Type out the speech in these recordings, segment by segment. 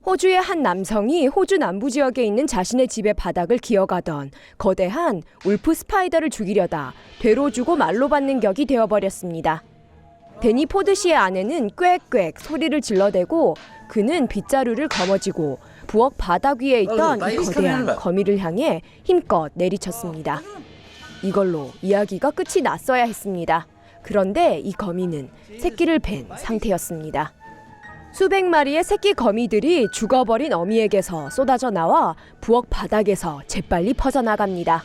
호주의 한 남성이 호주 남부 지역에 있는 자신의 집의 바닥을 기어가던 거대한 울프 스파이더를 죽이려다 되로 주고 말로 받는 격이 되어버렸습니다. 데니 포드 씨의 아내는 꽥꽥 소리를 질러대고 그는 빗자루를 거머쥐고 부엌 바닥 위에 있던 이 거대한 거미를 향해 힘껏 내리쳤습니다. 이걸로 이야기가 끝이 났어야 했습니다. 그런데 이 거미는 새끼를 벤 상태였습니다. 수백 마리의 새끼 거미들이 죽어버린 어미에게서 쏟아져 나와 부엌 바닥에서 재빨리 퍼져나갑니다.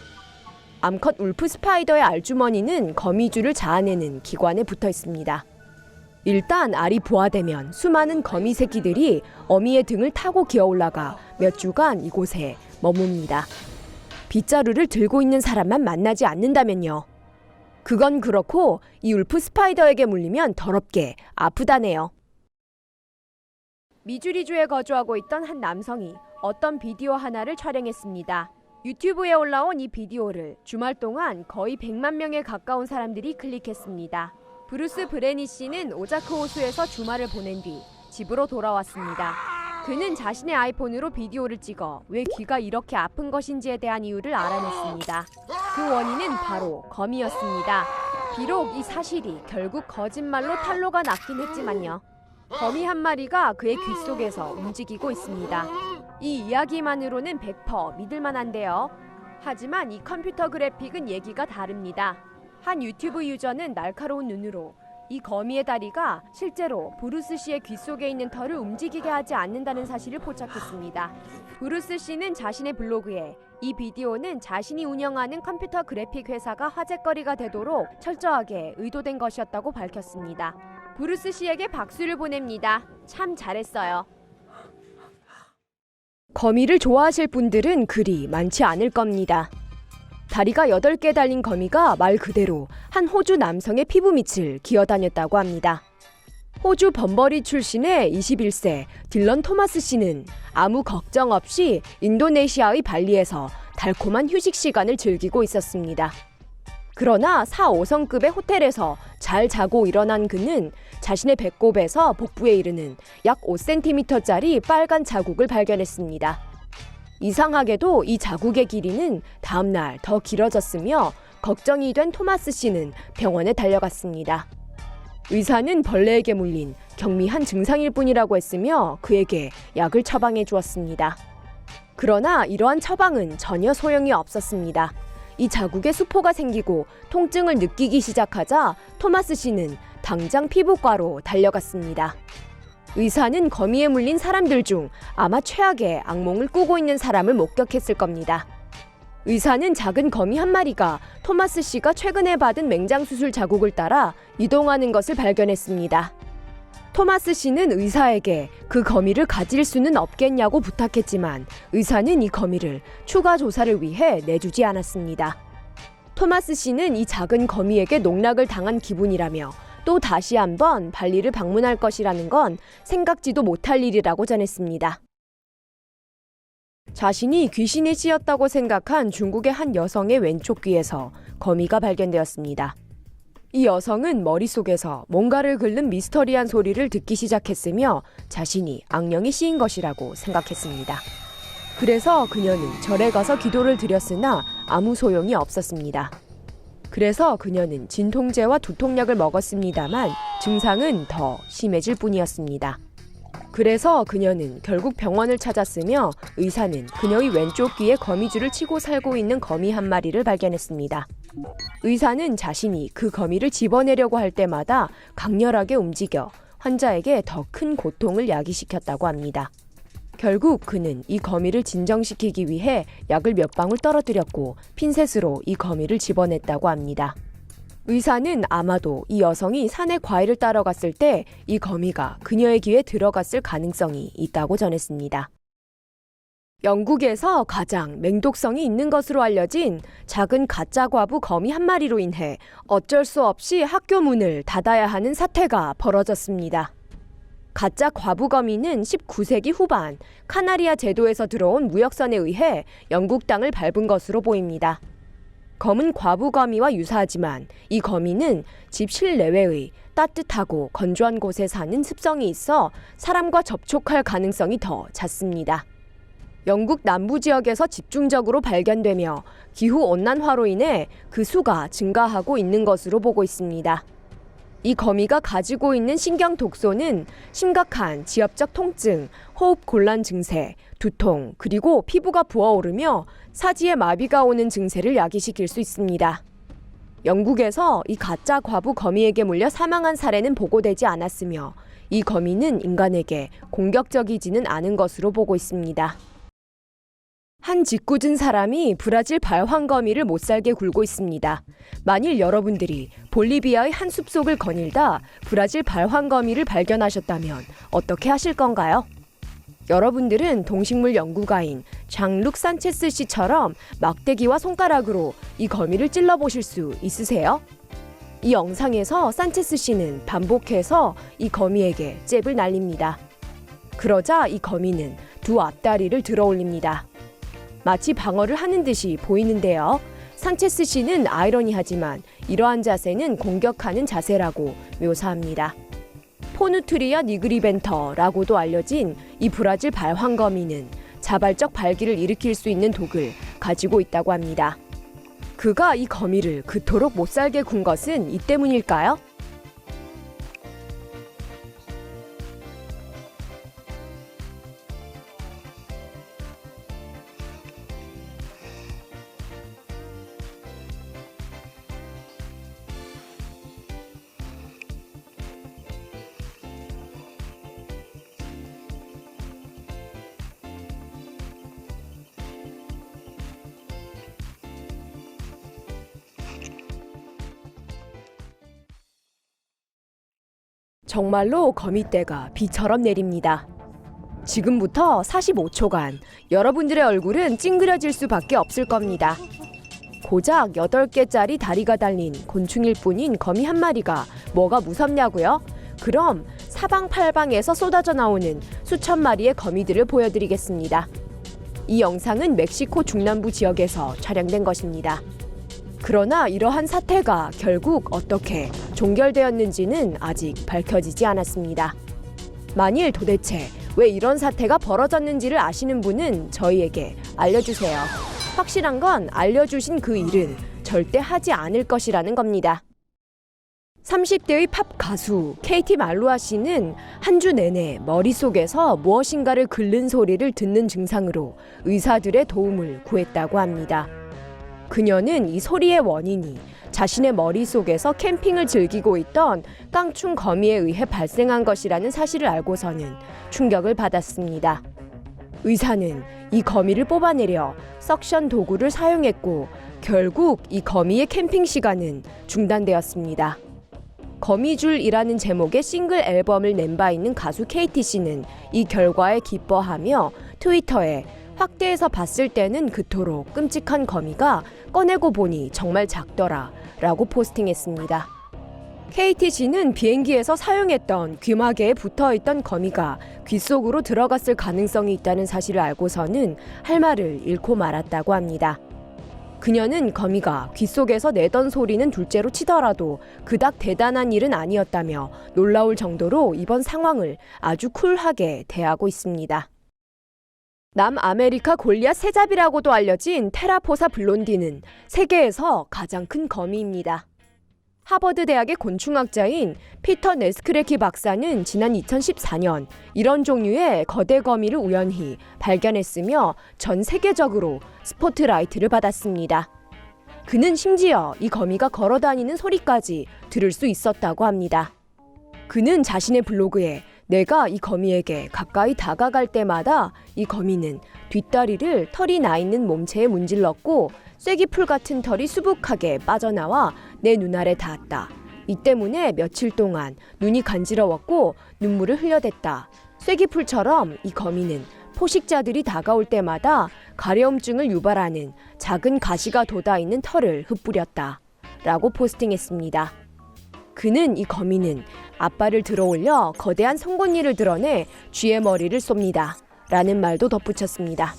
암컷 울프 스파이더의 알주머니는 거미줄을 자아내는 기관에 붙어 있습니다. 일단 알이 부화되면 수많은 거미 새끼들이 어미의 등을 타고 기어올라가 몇 주간 이곳에 머뭅니다. 빗자루를 들고 있는 사람만 만나지 않는다면요. 그건 그렇고 이 울프 스파이더에게 물리면 더럽게 아프다네요. 미주리주에 거주하고 있던 한 남성이 어떤 비디오 하나를 촬영했습니다. 유튜브에 올라온 이 비디오를 주말 동안 거의 100만 명에 가까운 사람들이 클릭했습니다. 브루스 브레니 씨는 오자크 호수에서 주말을 보낸 뒤 집으로 돌아왔습니다. 그는 자신의 아이폰으로 비디오를 찍어 왜 귀가 이렇게 아픈 것인지에 대한 이유를 알아냈습니다. 그 원인은 바로 거미였습니다. 비록 이 사실이 결국 거짓말로 탄로가 났긴 했지만요. 거미 한 마리가 그의 귀 속에서 움직이고 있습니다. 이 이야기만으로는 100% 믿을만한데요. 하지만 이 컴퓨터 그래픽은 얘기가 다릅니다. 한 유튜브 유저는 날카로운 눈으로 이 거미의 다리가 실제로 브루스 씨의 귀 속에 있는 털을 움직이게 하지 않는다는 사실을 포착했습니다. 브루스 씨는 자신의 블로그에 이 비디오는 자신이 운영하는 컴퓨터 그래픽 회사가 화제거리가 되도록 철저하게 의도된 것이었다고 밝혔습니다. 브루스 씨에게 박수를 보냅니다. 참 잘했어요. 거미를 좋아하실 분들은 그리 많지 않을 겁니다. 다리가 8개 달린 거미가 말 그대로 한 호주 남성의 피부 밑을 기어다녔다고 합니다. 호주 범버리 출신의 21세 딜런 토마스 씨는 아무 걱정 없이 인도네시아의 발리에서 달콤한 휴식 시간을 즐기고 있었습니다. 그러나 4, 5성급의 호텔에서 잘 자고 일어난 그는 자신의 배꼽에서 복부에 이르는 약 5cm짜리 빨간 자국을 발견했습니다. 이상하게도 이 자국의 길이는 다음날 더 길어졌으며 걱정이 된 토마스 씨는 병원에 달려갔습니다. 의사는 벌레에게 물린 경미한 증상일 뿐이라고 했으며 그에게 약을 처방해 주었습니다. 그러나 이러한 처방은 전혀 소용이 없었습니다. 이 자국에 수포가 생기고 통증을 느끼기 시작하자 토마스 씨는 당장 피부과로 달려갔습니다. 의사는 거미에 물린 사람들 중 아마 최악의 악몽을 꾸고 있는 사람을 목격했을 겁니다. 의사는 작은 거미 한 마리가 토마스 씨가 최근에 받은 맹장수술 자국을 따라 이동하는 것을 발견했습니다. 토마스 씨는 의사에게 그 거미를 가질 수는 없겠냐고 부탁했지만 의사는 이 거미를 추가 조사를 위해 내주지 않았습니다. 토마스 씨는 이 작은 거미에게 농락을 당한 기분이라며 또 다시 한번 발리를 방문할 것이라는 건 생각지도 못할 일이라고 전했습니다. 자신이 귀신이 씌었다고 생각한 중국의 한 여성의 왼쪽 귀에서 거미가 발견되었습니다. 이 여성은 머릿속에서 뭔가를 긁는 미스터리한 소리를 듣기 시작했으며 자신이 악령이 씌인 것이라고 생각했습니다. 그래서 그녀는 절에 가서 기도를 드렸으나 아무 소용이 없었습니다. 그래서 그녀는 진통제와 두통약을 먹었습니다만 증상은 더 심해질 뿐이었습니다. 그래서 그녀는 결국 병원을 찾았으며 의사는 그녀의 왼쪽 귀에 거미줄을 치고 살고 있는 거미 한 마리를 발견했습니다. 의사는 자신이 그 거미를 집어내려고 할 때마다 강렬하게 움직여 환자에게 더 큰 고통을 야기시켰다고 합니다. 결국 그는 이 거미를 진정시키기 위해 약을 몇 방울 떨어뜨렸고 핀셋으로 이 거미를 집어냈다고 합니다. 의사는 아마도 이 여성이 산에 과일을 따러 갔을 때 이 거미가 그녀의 귀에 들어갔을 가능성이 있다고 전했습니다. 영국에서 가장 맹독성이 있는 것으로 알려진 작은 가짜 과부 거미 한 마리로 인해 어쩔 수 없이 학교 문을 닫아야 하는 사태가 벌어졌습니다. 가짜 과부거미는 19세기 후반 카나리아 제도에서 들어온 무역선에 의해 영국 땅을 밟은 것으로 보입니다. 검은 과부거미와 유사하지만 이 거미는 집 실내외의 따뜻하고 건조한 곳에 사는 습성이 있어 사람과 접촉할 가능성이 더 잦습니다. 영국 남부 지역에서 집중적으로 발견되며 기후온난화로 인해 그 수가 증가하고 있는 것으로 보고 있습니다. 이 거미가 가지고 있는 신경 독소는 심각한 지압적 통증, 호흡 곤란 증세, 두통, 그리고 피부가 부어오르며 사지에 마비가 오는 증세를 야기시킬 수 있습니다. 영국에서 이 가짜 과부 거미에게 물려 사망한 사례는 보고되지 않았으며 이 거미는 인간에게 공격적이지는 않은 것으로 보고 있습니다. 한 짓궂은 사람이 브라질 발황거미를 못살게 굴고 있습니다. 만일 여러분들이 볼리비아의 한 숲속을 거닐다 브라질 발황거미를 발견하셨다면 어떻게 하실 건가요? 여러분들은 동식물 연구가인 장룩 산체스 씨처럼 막대기와 손가락으로 이 거미를 찔러보실 수 있으세요? 이 영상에서 산체스 씨는 반복해서 이 거미에게 잽을 날립니다. 그러자 이 거미는 두 앞다리를 들어 올립니다. 마치 방어를 하는 듯이 보이는데요. 산체스 씨는 아이러니하지만 이러한 자세는 공격하는 자세라고 묘사합니다. 포누트리아 니그리벤터라고도 알려진 이 브라질 발황거미는 자발적 발기를 일으킬 수 있는 독을 가지고 있다고 합니다. 그가 이 거미를 그토록 못살게 군 것은 이 때문일까요? 정말로 거미떼가 비처럼 내립니다. 지금부터 45초간 여러분들의 얼굴은 찡그려질 수밖에 없을 겁니다. 고작 8개짜리 다리가 달린 곤충일 뿐인 거미 한 마리가 뭐가 무섭냐고요? 그럼 사방팔방에서 쏟아져 나오는 수천 마리의 거미들을 보여드리겠습니다. 이 영상은 멕시코 중남부 지역에서 촬영된 것입니다. 그러나 이러한 사태가 결국 어떻게 종결되었는지는 아직 밝혀지지 않았습니다. 만일 도대체 왜 이런 사태가 벌어졌는지를 아시는 분은 저희에게 알려주세요. 확실한 건 알려주신 그 일은 절대 하지 않을 것이라는 겁니다. 30대의 팝 가수 케이티 말루아 씨는 한 주 내내 머릿속에서 무엇인가를 긁는 소리를 듣는 증상으로 의사들의 도움을 구했다고 합니다. 그녀는 이 소리의 원인이 자신의 머릿속에서 캠핑을 즐기고 있던 깡충 거미에 의해 발생한 것이라는 사실을 알고서는 충격을 받았습니다. 의사는 이 거미를 뽑아내려 석션 도구를 사용했고 결국 이 거미의 캠핑 시간은 중단되었습니다. 거미줄이라는 제목의 싱글 앨범을 낸 바 있는 가수 케이티 씨는 이 결과에 기뻐하며 트위터에 확대해서 봤을 때는 그토록 끔찍한 거미가 꺼내고 보니 정말 작더라 라고 포스팅했습니다. 케이티 씨는 비행기에서 사용했던 귀마개에 붙어있던 거미가 귀 속으로 들어갔을 가능성이 있다는 사실을 알고서는 할 말을 잃고 말았다고 합니다. 그녀는 거미가 귀 속에서 내던 소리는 둘째로 치더라도 그닥 대단한 일은 아니었다며 놀라울 정도로 이번 상황을 아주 쿨하게 대하고 있습니다. 남아메리카 골리앗 새잡이라고도 알려진 테라포사 블론디는 세계에서 가장 큰 거미입니다. 하버드 대학의 곤충학자인 피터 네스크레키 박사는 지난 2014년 이런 종류의 거대 거미를 우연히 발견했으며 전 세계적으로 스포트라이트를 받았습니다. 그는 심지어 이 거미가 걸어다니는 소리까지 들을 수 있었다고 합니다. 그는 자신의 블로그에 내가 이 거미에게 가까이 다가갈 때마다 이 거미는 뒷다리를 털이 나 있는 몸체에 문질렀고 쐐기풀 같은 털이 수북하게 빠져나와 내 눈알에 닿았다. 이 때문에 며칠 동안 눈이 간지러웠고 눈물을 흘려댔다. 쐐기풀처럼 이 거미는 포식자들이 다가올 때마다 가려움증을 유발하는 작은 가시가 돋아있는 털을 흩뿌렸다. 라고 포스팅했습니다. 그는 이 거미는 앞발을 들어올려 거대한 송곳니를 드러내 쥐의 머리를 쏩니다. 라는 말도 덧붙였습니다.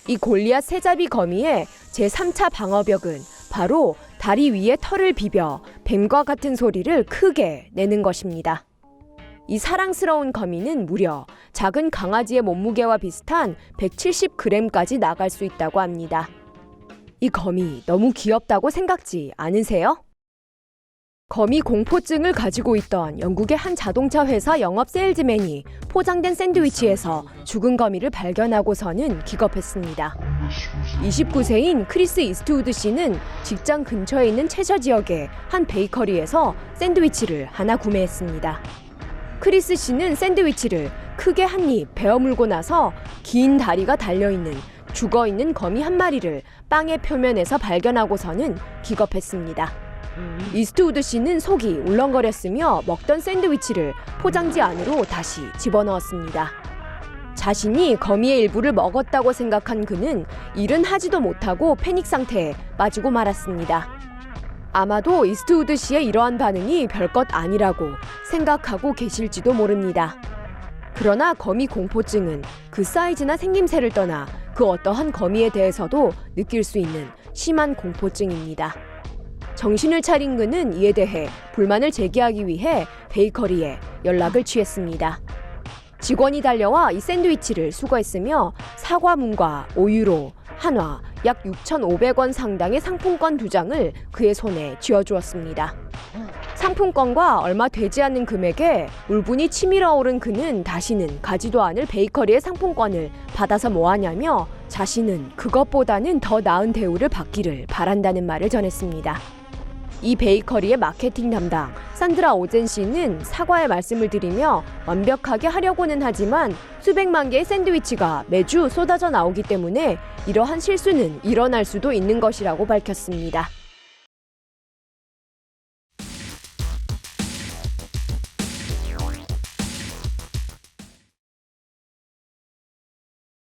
이 골리앗 새잡이 거미의 제3차 방어벽은 바로 다리 위에 털을 비벼 뱀과 같은 소리를 크게 내는 것입니다. 이 사랑스러운 거미는 무려 작은 강아지의 몸무게와 비슷한 170g까지 나갈 수 있다고 합니다. 이 거미 너무 귀엽다고 생각지 않으세요? 거미 공포증을 가지고 있던 영국의 한 자동차 회사 영업 세일즈맨이 포장된 샌드위치에서 죽은 거미를 발견하고서는 기겁했습니다. 29세인 크리스 이스트우드 씨는 직장 근처에 있는 채셔 지역의 한 베이커리에서 샌드위치를 하나 구매했습니다. 크리스 씨는 샌드위치를 크게 한 입 베어 물고 나서 긴 다리가 달려있는 죽어있는 거미 한 마리를 빵의 표면에서 발견하고서는 기겁했습니다. 이스트우드 씨는 속이 울렁거렸으며 먹던 샌드위치를 포장지 안으로 다시 집어넣었습니다. 자신이 거미의 일부를 먹었다고 생각한 그는 일은 하지도 못하고 패닉 상태에 빠지고 말았습니다. 아마도 이스트우드 씨의 이러한 반응이 별것 아니라고 생각하고 계실지도 모릅니다. 그러나 거미 공포증은 그 사이즈나 생김새를 떠나 그 어떠한 거미에 대해서도 느낄 수 있는 심한 공포증입니다. 정신을 차린 그는 이에 대해 불만을 제기하기 위해 베이커리에 연락을 취했습니다. 직원이 달려와 이 샌드위치를 수거했으며 사과문과 5유로, 한화, 약 6,500원 상당의 상품권 2장을 그의 손에 쥐어주었습니다. 상품권과 얼마 되지 않는 금액에 울분이 치밀어 오른 그는 다시는 가지도 않을 베이커리의 상품권을 받아서 뭐하냐며 자신은 그것보다는 더 나은 대우를 받기를 바란다는 말을 전했습니다. 이 베이커리의 마케팅 담당 산드라 오젠 씨는 사과의 말씀을 드리며 완벽하게 하려고는 하지만 수백만 개의 샌드위치가 매주 쏟아져 나오기 때문에 이러한 실수는 일어날 수도 있는 것이라고 밝혔습니다.